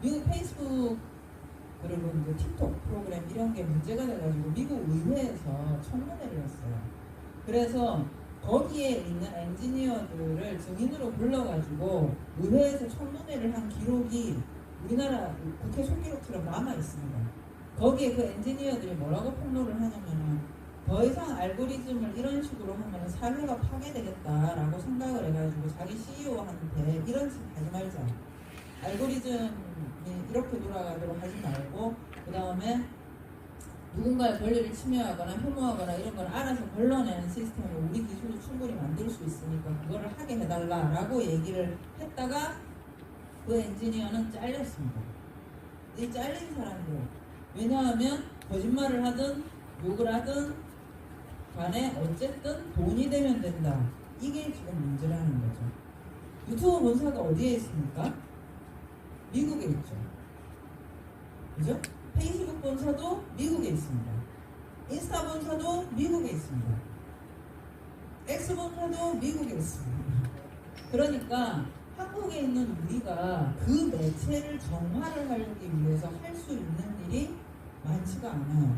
미국 페이스북 그리고 이제 틱톡 프로그램 이런 게 문제가 돼가지고 미국 의회에서 청문회를 했어요. 그래서 거기에 있는 엔지니어들을 증인으로 불러가지고 의회에서 청문회를 한 기록이 우리나라 국회 속기록처럼 남아 있습니다. 거기에 그 엔지니어들이 뭐라고 폭로를 하냐면은 더 이상 알고리즘을 이런 식으로 하면 사회가 파괴되겠다라고 생각을 해가지고 자기 CEO한테 이런 짓 하지 말자. 알고리즘이 이렇게 돌아가도록 하지 말고 그 다음에 누군가의 권리를 침해하거나 혐오하거나 이런 걸 알아서 걸러내는 시스템을 우리 기술로 충분히 만들 수 있으니까 그거를 하게 해달라라고 얘기를 했다가 그 엔지니어는 잘렸습니다. 이 잘린 사람들 왜냐하면 거짓말을 하든 욕을 하든 간에 어쨌든 돈이 되면 된다. 이게 지금 문제라는 거죠. 유튜브 본사가 어디에 있습니까? 미국에 있죠. 그죠? 페이스북 본사도 미국에 있습니다. 인스타 본사도 미국에 있습니다. X 본사도 미국에 있습니다. 그러니까 한국에 있는 우리가 그 매체를 정화를 하기 위해서 할 수 있는 일이 많지가 않아요.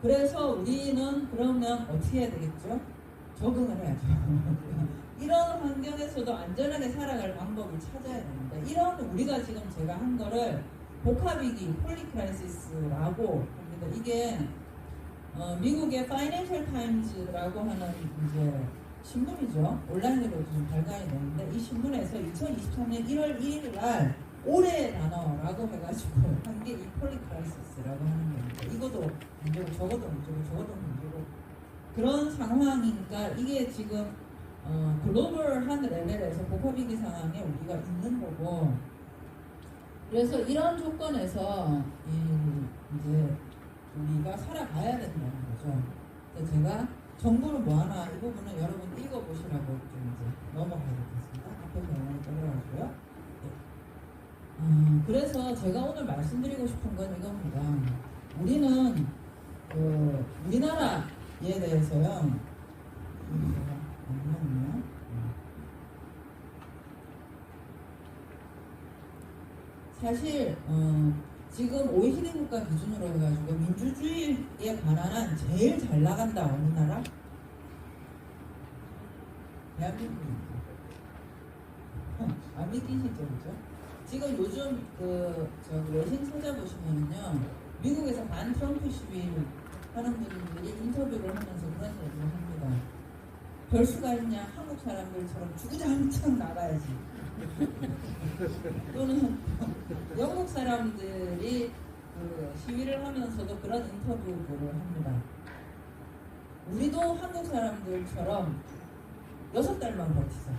그래서 우리는 그러면 어떻게 해야 되겠죠? 적응을 해야죠. 이런 환경에서도 안전하게 살아갈 방법을 찾아야 됩니다. 이런 우리가 지금 제가 한 거를 복합위기, 폴리크라이시스라고 합니다. 이게 미국의 파이낸셜 타임즈라고 하는 이제 신문이죠. 온라인으로 좀 발간이 되는데 이 신문에서 2023년 1월 1일 날 올해의 단어라고 해가지고 한 게 이 폴리크라이시스라고 하는 겁니다. 이것도 문제고 저것도 문제고 저것도 문제고 그런 상황이니까 이게 지금 글로벌한 레벨에서 복합위기 상황에 우리가 있는 거고 그래서 이런 조건에서 이제 우리가 살아가야 된다는 거죠. 그래서 제가 정보를 뭐하나 이 부분은 여러분 읽어보시라고 좀 이제 넘어가겠습니다. 앞에서 영어를 떠나가지고요. 그래서 제가 오늘 말씀드리고 싶은 건 이겁니다. 우리는 우리나라에 대해서요. 사실 지금 OECD 국가 기준으로 해가지고 민주주의에 관한 한 제일 잘 나간다 어느 나라? 대한민국입니다. 안 믿기시죠, 그죠? 지금 요즘 외신 찾아보시면요, 미국에서 반 트럼프 시위 하는 분들이 인터뷰를 하면서 그런 얘기를 합니다. 별 수가 있냐? 한국 사람들처럼 주구장창 나가야지. 또는 영국 사람들이 시위를 하면서도 그런 인터뷰를 합니다. 우리도 한국 사람들처럼 6달만 버티자.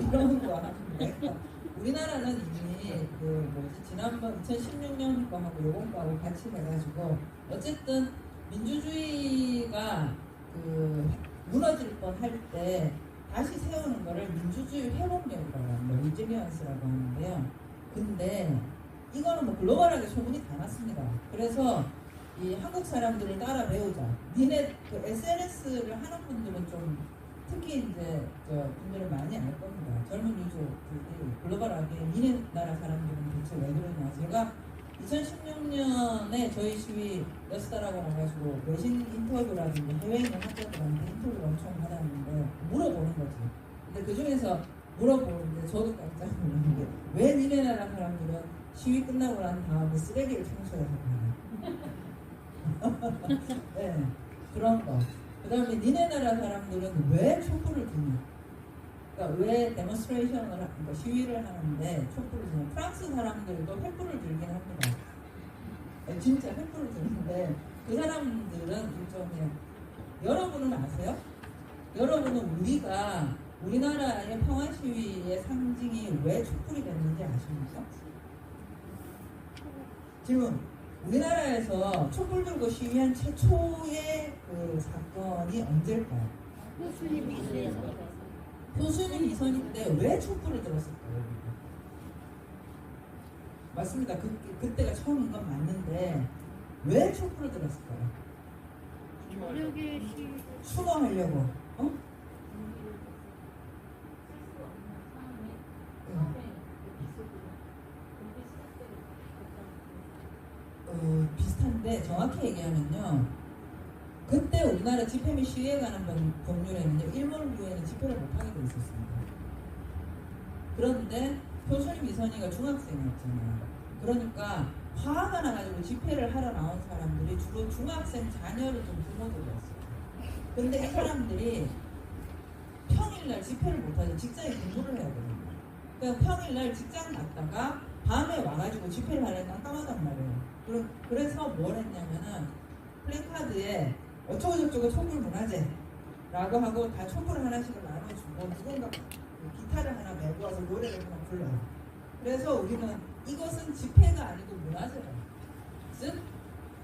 이런 거 하는데 우리나라는 이미 지난번 2016년 거하고 요번 거하고 같이 해가지고 어쨌든 민주주의가 무너질 뻔 할 때 다시 세우는 거를 민주주의 회복력이라고 합니다. 리지리언스라고 하는데요. 근데 이거는 뭐 글로벌하게 소문이 다 났습니다. 그래서 이 한국 사람들을 따라 배우자. 니네 SNS를 하는 분들은 좀 특히 이제 분들은 많이 알 겁니다. 젊은 유저들이 글로벌하게 니네 나라 사람들은 대체 왜 그러냐. 제가 2016년에 저희 시위 몇달하고 나가지고 외신 인터뷰라든지 해외에 있는 학자들한테 인터뷰를 엄청 받았는데 물어보는 거지. 근데 그 중에서 물어보는데 저도 깜짝 놀란 게 왜 니네 나라 사람들은 시위 끝나고 난 다음에 쓰레기를 청소해서 가냐. 네, 그런 거. 그 다음에 니네 나라 사람들은 왜 촛불을 드냐. 그러니까 왜 데몬스트레이션을 그러니까 시위를 하는데 촛불을 드냐. 프랑스 사람들도 횃불을 들긴 합니다. 네, 진짜 횃불을 드는데 그 사람들은 일종의 여러분은 아세요? 여러분은 우리나라의 평화 시위의 상징이 왜 촛불이 됐는지 아십니까? 질문. 우리나라에서 촛불 들고 시위한 최초의 그 사건이 언제일까요? 교수님 이선희 때 왜 촛불을 들었을까요? 맞습니다. 그때가 처음인 건 맞는데 왜 촛불을 들었을까요? 추모하려고. 비슷한데 정확히 얘기하면요. 그때 우리나라 집회 및 시위에 관한 법률에는요. 일몰 후에는 집회를 못하게 돼 있었습니다. 그런데 표순이 미선이가 중학생이었잖아요. 그러니까 화가 나가지고 집회를 하러 나온 사람들이 주로 중학생 자녀를 둔 부모들이었어요. 근데 이 사람들이 평일날 집회를 못하죠. 직장에 근무를 해야 되는 거예요. 그러니까 평일날 직장 갔다가 밤에 와가지고 집회를 하려면 깜깜하단 말이에요. 그래서 뭘 했냐면은 플래카드에 어쩌고저쩌고 촛불문화제라고 하고 다 촛불 하나씩을 나눠주고 누군가 기타를 하나 메고 와서 노래를 그냥 불러요. 그래서 우리는 이것은 집회가 아니고 문화제다. 즉,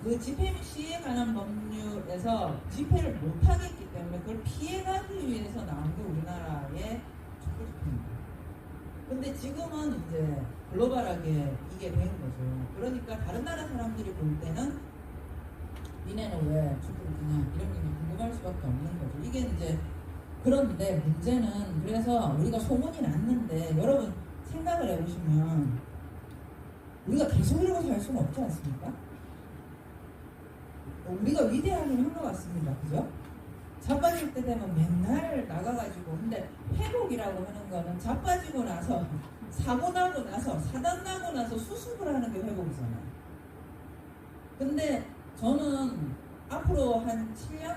그 집회 및 시위에 관한 법률에서 집회를 못하겠기 때문에 그걸 피해가기 위해서 나온 게 우리나라의 촛불 집회입니다. 근데 지금은 이제 글로벌하게 이게 된 거죠. 그러니까 다른 나라 사람들이 볼 때는 니네는 왜 촛불을 그냥 이런 게 궁금할 수밖에 없는 거죠. 이게 이제 그런데 문제는 그래서 우리가 소문이 났는데 여러분 생각을 해보시면 우리가 계속 이러고 살 수는 없지 않습니까? 우리가 위대하긴 한 것 같습니다. 그죠? 자빠질 때 되면 맨날 나가가지고 근데 회복이라고 하는 거는 자빠지고 나서 사고 나고 나서 사단 나고 나서 수습을 하는 게 회복이잖아요. 근데 저는 앞으로 한 7년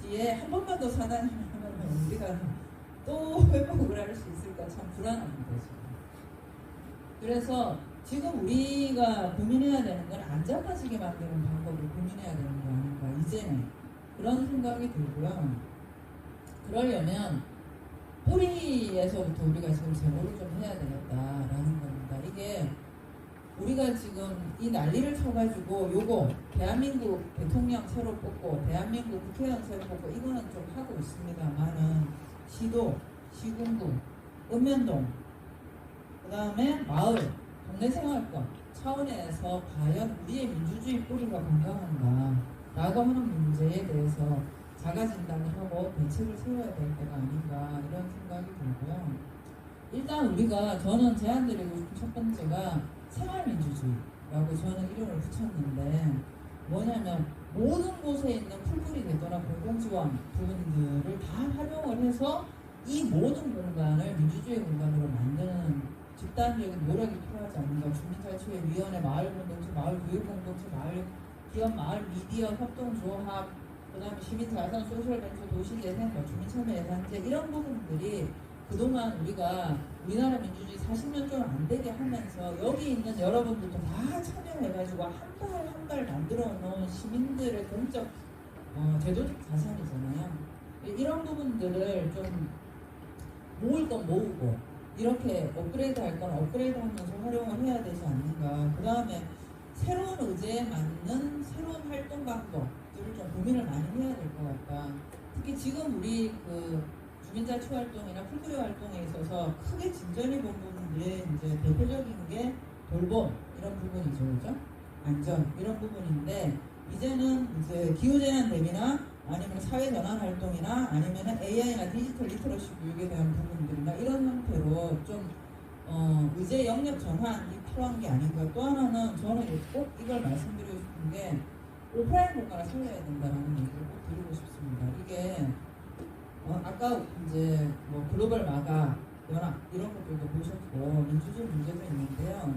뒤에 한 번만 더 사단을 하면 우리가 또 회복을 할 수 있을까 참 불안합니다. 지금. 그래서 지금 우리가 고민해야 되는 건 안 자빠지게 만드는 방법을 고민해야 되는 거 아닌가 이제는 그런 생각이 들고요. 그러려면 뿌리에서부터 우리가 지금 제고를 좀 해야 되겠다라는 겁니다. 이게 우리가 지금 이 난리를 쳐가지고 요거 대한민국 대통령 새로 뽑고 대한민국 국회의원 새로 뽑고 이거는 좀 하고 있습니다만은 시도, 시군구, 읍면동 그 다음에 마을, 동네생활권 차원에서 과연 우리의 민주주의 뿌리가 건강한가 라고 하는 문제에 대해서 자가진단을 하고 대책을 세워야 될 때가 아닌가 이런 생각이 들고요. 일단 우리가 저는 제안드리고 싶은 첫 번째가 생활민주주의라고 저는 이름을 붙였는데 뭐냐면 모든 곳에 있는 풀뿌리 대도나 공공지원 부분들을 다 활용을 해서 이 모든 공간을 민주주의 공간으로 만드는 집단적인 노력이 필요하지 않는가. 주민자치위원회, 마을공동체, 마을교육공동체, 기업 마을 미디어 협동조합, 그 다음에 시민자산, 소셜벤처, 도시재생, 주민참여예산제 이런 부분들이 그동안 우리가 우리나라 민주주의 40년 좀 안 되게 하면서 여기 있는 여러분들도 다 참여해가지고 한 발 한 발 만들어 놓은 시민들의 공적 제도적 자산이잖아요. 이런 부분들을 좀 모을 건 모으고 이렇게 업그레이드 할 건 업그레이드 하면서 활용을 해야 되지 않는가. 그 다음에 새로운 의제에 맞는 새로운 활동 방법들을 좀 고민을 많이 해야 될 것 같다. 특히 지금 우리 그 주민자치 활동이나 풀뿌리 활동에 있어서 크게 진전이 본 부분들이 이제 대표적인 게 돌봄 이런 부분이죠, 그죠? 안전 이런 부분인데 이제는 이제 기후재난 대비나 아니면 사회전환 활동이나 아니면 AI나 디지털 리터러시 교육에 대한 부분들이나 이런 형태로 좀 의제 영역 전환이 필요한 게 아닌가. 또 하나는 저는 꼭 이걸 말씀드리고 싶은 게 오프라인 공간을 살려야 된다는 얘기를 꼭 드리고 싶습니다. 이게 아까 이제 뭐 글로벌 마가 연합 이런 것들도 보셨고 민주주의 문제도 있는데요.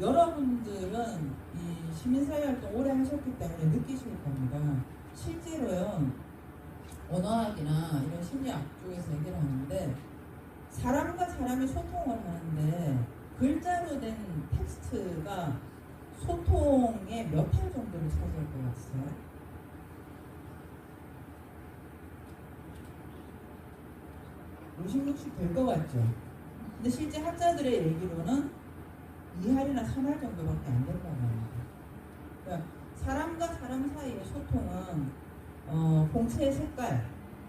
여러분들은 이 시민사회 활동 오래 하셨기 때문에 느끼실 겁니다. 실제로요 언어학이나 이런 심리학 쪽에서 얘기를 하는데 사람과 사람이 소통을 하는데 글자로 된 텍스트가 소통의 몇 할 정도를 차지할 것 같아요? 50, 60 될 것 같죠? 근데 실제 학자들의 얘기로는 2할이나 3할 정도밖에 안 된다고 합니다. 그러니까 사람과 사람 사이의 소통은 공체의 색깔,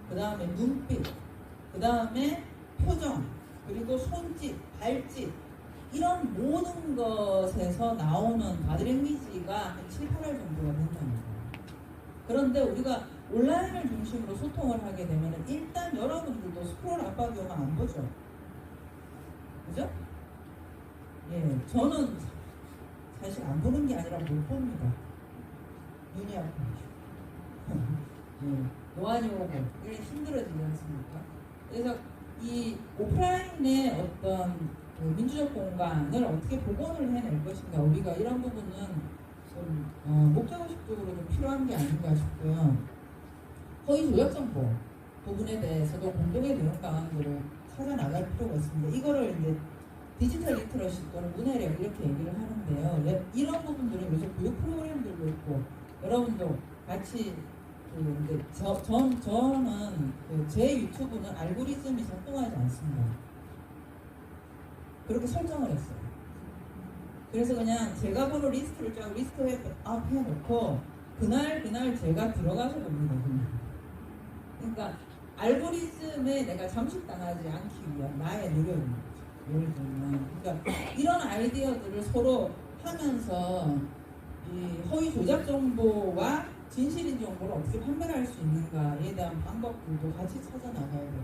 그 다음에 눈빛, 그 다음에 표정, 그리고 손짓, 발짓 이런 모든 것에서 나오는 바디랭귀지가 한 7, 8할 정도가 된다는 거예요. 그런데 우리가 온라인을 중심으로 소통을 하게 되면 일단 여러분들도 스크롤 압박이 오면 안 보죠. 그죠? 예, 저는 사실 안 보는 게 아니라 못 봅니다. 눈이 아프죠. 노안이 오고 이게 힘들어지지 않습니까? 그래서 이 오프라인의 어떤 그 민주적 공간을 어떻게 복원을 해낼 것인가, 우리가 이런 부분은 좀 목적의식적으로 좀 필요한 게 아닌가 싶고요. 허위 조작 정보 부분에 대해서도 공동의 대응 방안들을 찾아 나갈 필요가 있습니다. 이거를 이제 디지털 리터러시 또는 문해력 이렇게 얘기를 하는데요. 이런 부분들은 요새 교육 프로그램들도 있고, 여러분도 같이 저는 제 유튜브는 알고리즘이 작동하지 않습니다. 그렇게 설정을 했어요. 그래서 그냥 제가 보는 리스트를 쫙 리스트에 업 해놓고 그날 제가 들어가서 봅니다. 그냥. 그러니까 알고리즘에 내가 잠식당하지 않기 위한 나의 노력입니다. 예를 들면, 그러니까 이런 아이디어들을 서로 하면서 이 허위 조작 정보와 진실인 정보를 어떻게 판별할 수 있는가에 대한 방법들도 같이 찾아 나가야 되고.